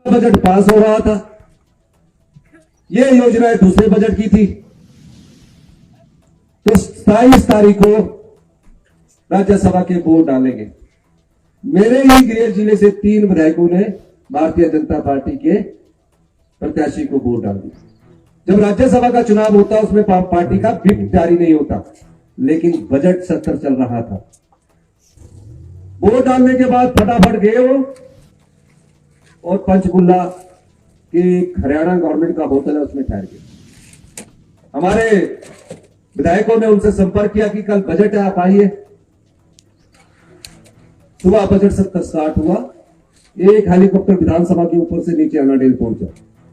Budget pass हो रहा था, ये योजनाएं दूसरे बजट की थी। तो 27 तारीख को राज्यसभा के वोट डालेंगे। मेरे ही गृह जिले से 3 विधायकों ने भारतीय जनता पार्टी के प्रत्याशी को वोट डाल दिया। जब राज्यसभा का चुनाव होता है उसमें पार्टी का व्हिप जारी नहीं होता, लेकिन बजट सत्र चल रहा था। वोट डालने के बाद फटाफट गए वो और पंचकुला की हरियाणा गवर्नमेंट का होटल है उसमें ठहर गए। हमारे विधायकों ने उनसे संपर्क किया कि कल बजट है, आप आइए। सुबह बजट सत्र स्टार्ट हुआ। एक हेलीकॉप्टर विधानसभा के ऊपर से नीचे अनाडेल पहुंचा,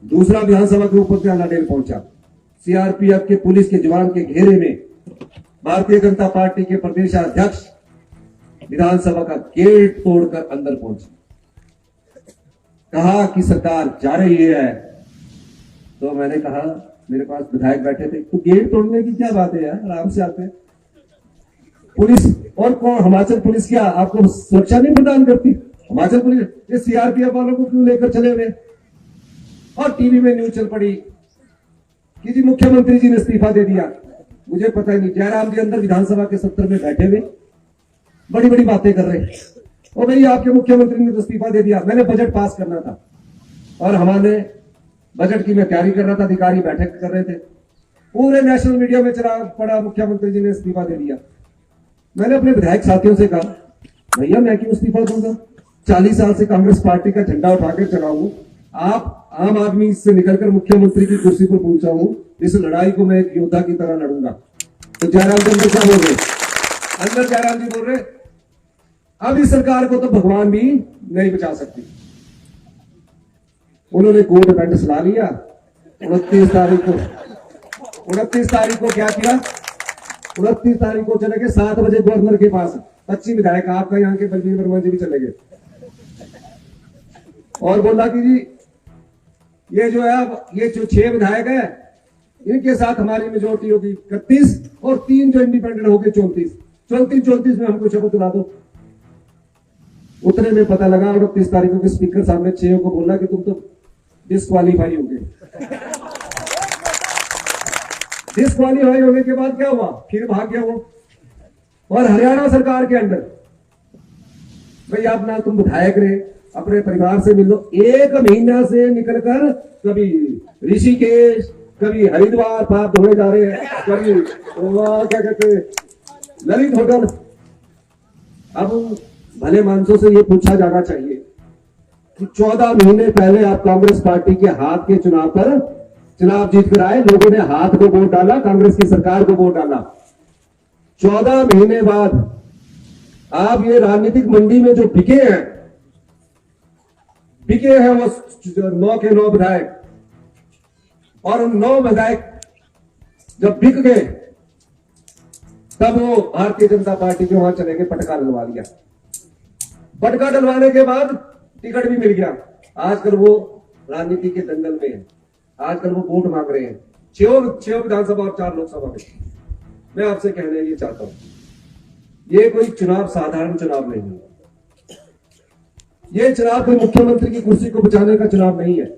दूसरा विधानसभा के ऊपर से अनाडेल पहुंचा। सीआरपीएफ के पुलिस के जवान के घेरे में भारतीय जनता पार्टी के प्रदेशाध्यक्ष विधानसभा का गेट तोड़कर अंदर पहुंचे। कहा कि सरकार जा रही है। तो मैंने कहा, मेरे पास विधायक बैठे थे, तो गेट तोड़ने की क्या बात है यार, आराम से आते हैं। पुलिस और कौन, हिमाचल पुलिस क्या आपको सुरक्षा नहीं प्रदान करती? हिमाचल पुलिस ये सीआरपीएफ वालों को क्यों लेकर चले हुए? और टीवी में न्यूज चल पड़ी कि जी मुख्यमंत्री जी ने इस्तीफा दे दिया। मुझे पता ही नहीं, जयराम जी अंदर विधानसभा के सत्र में बैठे हुए बड़ी बड़ी बातें कर रहे हैं। ओ भाई, आपके मुख्यमंत्री ने तो इस्तीफा दे दिया। मैंने बजट पास करना था और हमारे बजट की मैं तैयारी कर रहा था, अधिकारी बैठक कर रहे थे। पूरे नेशनल मीडिया में चला पड़ा मुख्यमंत्री जी ने इस्तीफा दे दिया। मैंने अपने विधायक साथियों से कहा, भैया मैं क्यों इस्तीफा दूंगा? 40 साल से कांग्रेस पार्टी का झंडा उठाकर चला हूं। आप आम आदमी से निकलकर मुख्यमंत्री की कुर्सी पर पहुंचा हूं। इस लड़ाई को मैं एक योद्धा की तरह लड़ूंगा। तो जयराम जी अंदर क्या बोल रहे? अंदर जयराम जी बोल रहे, अब इस सरकार को तो भगवान भी नहीं बचा सकती। उन्होंने कोर्ट इवेंट सुना लिया। 29 तारीख को क्या किया? 29 तारीख को चले गए 7 बजे गवर्नर के पास। 25 विधायक आपका यहाँ के बलबीर वर्मा जी भी चले गए और बोला कि जी ये जो है, ये जो 6 विधायक है इनके साथ हमारी मेजोरिटी होगी 31 और 3 जो इंडिपेंडेंट हो गए 34 में हमको शपथ दिला दो। उतने में पता लगा 29 तारीख को स्पीकर साहब ने 6 को बोला कि तुम तो डिस्क्वालीफाई हो गए। डिस्क्वालीफाई होने के बाद क्या हुआ? फिर भाग गया वो। और हरियाणा सरकार के अंडर भाई आप ना तुम विधायक रहे, अपने परिवार से मिल लो। 1 महीना से निकलकर कभी ऋषिकेश, कभी हरिद्वार पाप धोने जा रहे हैं, कभी क्या कहते ललित होटल। अब भले मानसों से ये पूछा जाना चाहिए कि 14 महीने पहले आप कांग्रेस पार्टी के हाथ के चुनाव पर चुनाव जीत कर आए, लोगों ने हाथ को वोट डाला, कांग्रेस की सरकार को वोट डाला। 14 महीने बाद आप ये राजनीतिक मंडी में जो बिके हैं वो 9 के 9 विधायक, और उन 9 विधायक जब बिक गए तब वो भारतीय जनता पार्टी के वहां चले गए, पटका डलवा लिया। पटका डलवाने के बाद टिकट भी मिल गया। आजकल वो राजनीति के दंगल में है, आजकल वो वोट मांग रहे हैं 6 विधानसभा और 4 लोकसभा में। मैं आपसे कहना ये चाहता हूं, ये कोई चुनाव साधारण चुनाव नहीं है। ये चुनाव कोई मुख्यमंत्री की कुर्सी को बचाने का चुनाव नहीं है।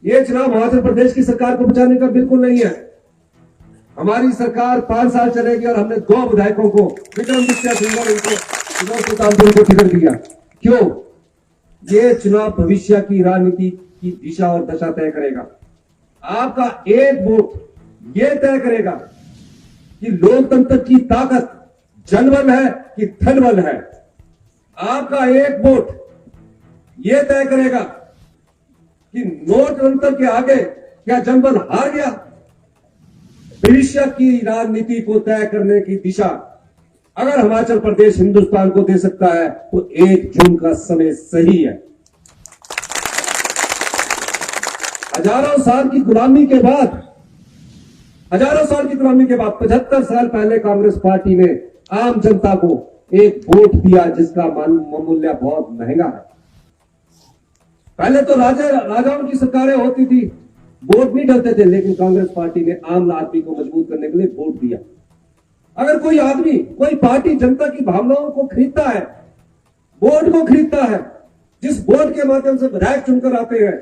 ये चुनाव हिमाचल प्रदेश की सरकार को बचाने का बिल्कुल नहीं है। हमारी सरकार 5 साल चलेगी और हमने 2 विधायकों को, विक्रमादित्य सिंह को टिकट दिया। क्यों? ये चुनाव भविष्य की राजनीति की दिशा और दशा तय करेगा। आपका एक वोट ये तय करेगा कि लोकतंत्र की ताकत जनबल है कि धनबल है। आपका एक वोट यह तय करेगा कि नोटतंत्र के आगे क्या जनबल हार गया। भविष्य की राजनीति को तय करने की दिशा अगर हिमाचल प्रदेश हिंदुस्तान को दे सकता है तो 1 जून का समय सही है। हजारों साल की गुलामी के बाद 75 साल पहले कांग्रेस पार्टी ने आम जनता को एक वोट दिया जिसका मूल्य बहुत महंगा है। पहले तो राजाओं की सरकारें होती थी, वोट नहीं डलते थे, लेकिन कांग्रेस पार्टी ने आम आदमी को मजबूत करने के लिए वोट दिया। अगर कोई आदमी, कोई पार्टी जनता की भावनाओं को खरीदता है, वोट को खरीदता है, जिस वोट के माध्यम से विधायक चुनकर आते हैं,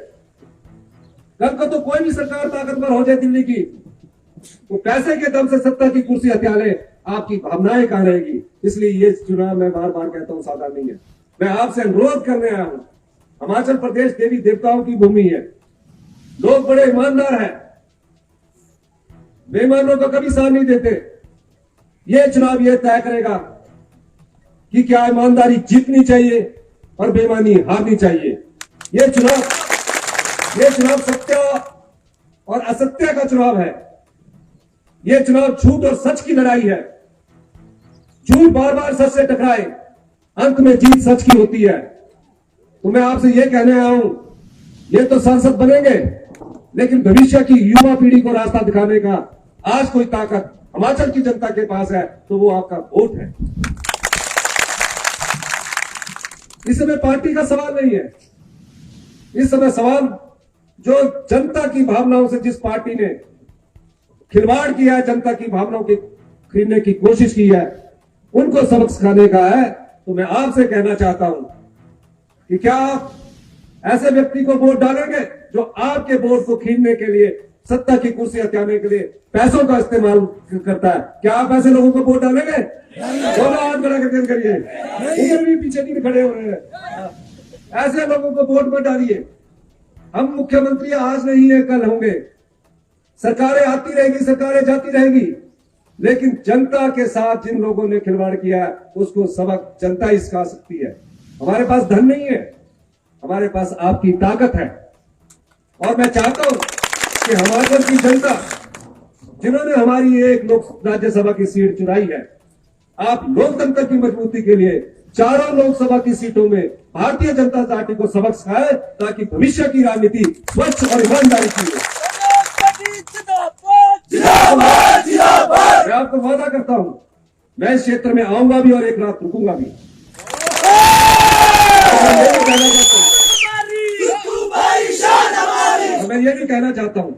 कल को तो कोई भी सरकार ताकतवर हो जाए दिल्ली की, तो पैसे के दम से सत्ता की कुर्सी हथिया ले, आपकी भावनाएं कहां रहेगी। इसलिए ये चुनाव, मैं बार बार कहता हूं, सादा नहीं है। मैं आपसे अनुरोध करने आया हूं, हिमाचल प्रदेश देवी देवताओं की भूमि है, लोग बड़े ईमानदार हैं, बेईमानों को कभी साथ नहीं देते। ये चुनाव ये तय करेगा कि क्या ईमानदारी जीतनी चाहिए और बेईमानी हारनी चाहिए। ये चुनाव सत्य और असत्य का चुनाव है। ये चुनाव झूठ और सच की लड़ाई है। झूठ बार बार सच से टकराए, अंत में जीत सच की होती है। तो मैं आपसे ये कहने आया हूं, ये तो सांसद बनेंगे, लेकिन भविष्य की युवा पीढ़ी को रास्ता दिखाने का आज कोई ताकत हिमाचल की जनता के पास है, तो वो आपका वोट है। इस समय पार्टी का सवाल नहीं है। इस समय सवाल जो जनता की भावनाओं से जिस पार्टी ने खिलवाड़ किया है, जनता की भावनाओं की खरीदने की कोशिश की है, उनको सबक सिखाने का है। तो मैं आपसे कहना चाहता हूं कि क्या आप ऐसे व्यक्ति को वोट डालेंगे जो आपके वोट को खींचने के लिए, सत्ता की कुर्सी हथियाने के लिए पैसों का इस्तेमाल करता है? क्या आप ऐसे लोगों को वोट डालेंगे? दोनों हाथ खड़ा करके करिए, इधर भी पीछे नहीं खड़े हो रहे हैं। ऐसे लोगों को वोट मत डालिए। हम मुख्यमंत्री आज नहीं है, कल होंगे। सरकारें आती रहेगी, सरकारें जाती रहेगी, लेकिन जनता के साथ जिन लोगों ने खिलवाड़ किया है, उसको सबक जनता ही सिखा सकती है। हमारे पास धन नहीं है, हमारे पास आपकी ताकत है। और मैं चाहता हूं कि हिमाचल की जनता, जिन्होंने हमारी एक राज्यसभा की सीट चुराई है, आप लोकतंत्र की मजबूती के लिए चारों लोकसभा की सीटों में भारतीय जनता पार्टी को सबक सिखाए, ताकि भविष्य की राजनीति स्वच्छ और ईमानदारी की हो। मैं आपको वादा करता हूं, मैं इस क्षेत्र में आऊंगा भी और एक रात रुकूंगा भी। मैं ये भी कहना चाहता हूं,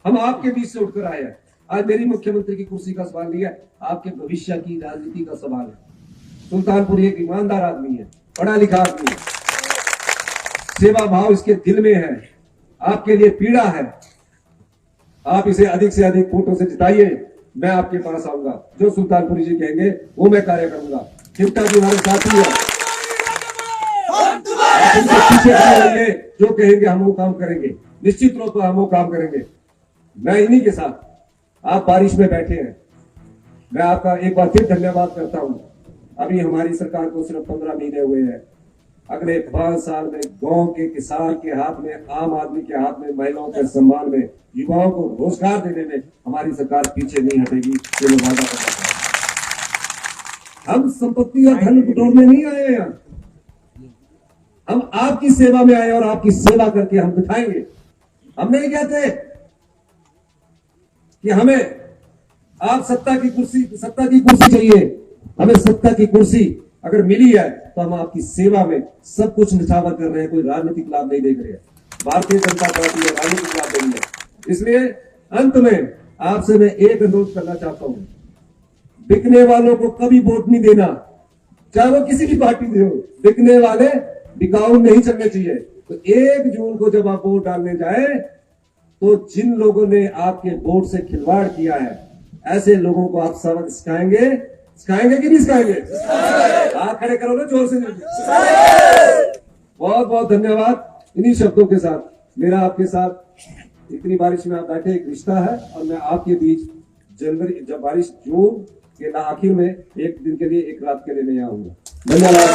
हम आपके बीच से उठकर आए हैं। आज मेरी मुख्यमंत्री की कुर्सी का सवाल नहीं है, आपके भविष्य की राजनीति का सवाल है। सुल्तानपुर एक ईमानदार आदमी है, पढ़ा लिखा आदमी है, सेवा भाव इसके दिल में है, आपके लिए पीड़ा है। आप इसे अधिक से अधिक वोटों से जिताइए, मैं आपके पास आऊंगा। जो सुल्तानपुरी जी कहेंगे वो मैं कार्य करूंगा। चिंता जी हमारे साथी है, पीछे रहेंगे, जो कहेंगे हम वो काम करेंगे, निश्चित रूप से हम वो काम करेंगे। मैं इन्हीं के साथ, आप बारिश में बैठे हैं, मैं आपका एक बार फिर धन्यवाद करता हूं। अभी हमारी सरकार को सिर्फ 15 महीने हुए हैं। अगले 5 साल में गांव के किसान के हाथ में, आम आदमी के हाथ में, महिलाओं के सम्मान में, युवाओं को रोजगार देने में हमारी सरकार पीछे नहीं हटेगी। ये मैं वादा करता हूं। हम संपत्ति और धन बटोरने नहीं आए हैं, हम आपकी सेवा में आए और आपकी सेवा करके हम दिखाएंगे। हम नहीं कहते कि हमें आप सत्ता की कुर्सी चाहिए। हमें सत्ता की कुर्सी अगर मिली है तो हम आपकी सेवा में सब कुछ निछावर कर रहे हैं, कोई राजनीतिक लाभ नहीं देख रहे हैं। भारतीय जनता पार्टी ने राजनीतिक लाभ देनी है। इसलिए अंत में आपसे मैं एक अनुरोध करना चाहता हूं, बिकने वालों को कभी वोट नहीं देना, चाहे वो किसी भी पार्टी से हो। बिकने वाले बिकाऊ नहीं चलने चाहिए। तो 1 जून को जब आप वोट डालने जाए, तो जिन लोगों ने आपके वोट से खिलवाड़ किया है, ऐसे लोगों को आप सबक सिखाएंगे कि नहीं सिखाएंगे? हाथ खड़े करो ना जोर से। बहुत बहुत धन्यवाद। इन्हीं शब्दों के साथ मेरा आपके साथ इतनी बारिश में आप बैठे एक रिश्ता है, और मैं आपके बीच जनवरी, जब बारिश जून के आखिर में एक दिन के लिए, एक रात के लिए नहीं आऊंगा। धन्यवाद।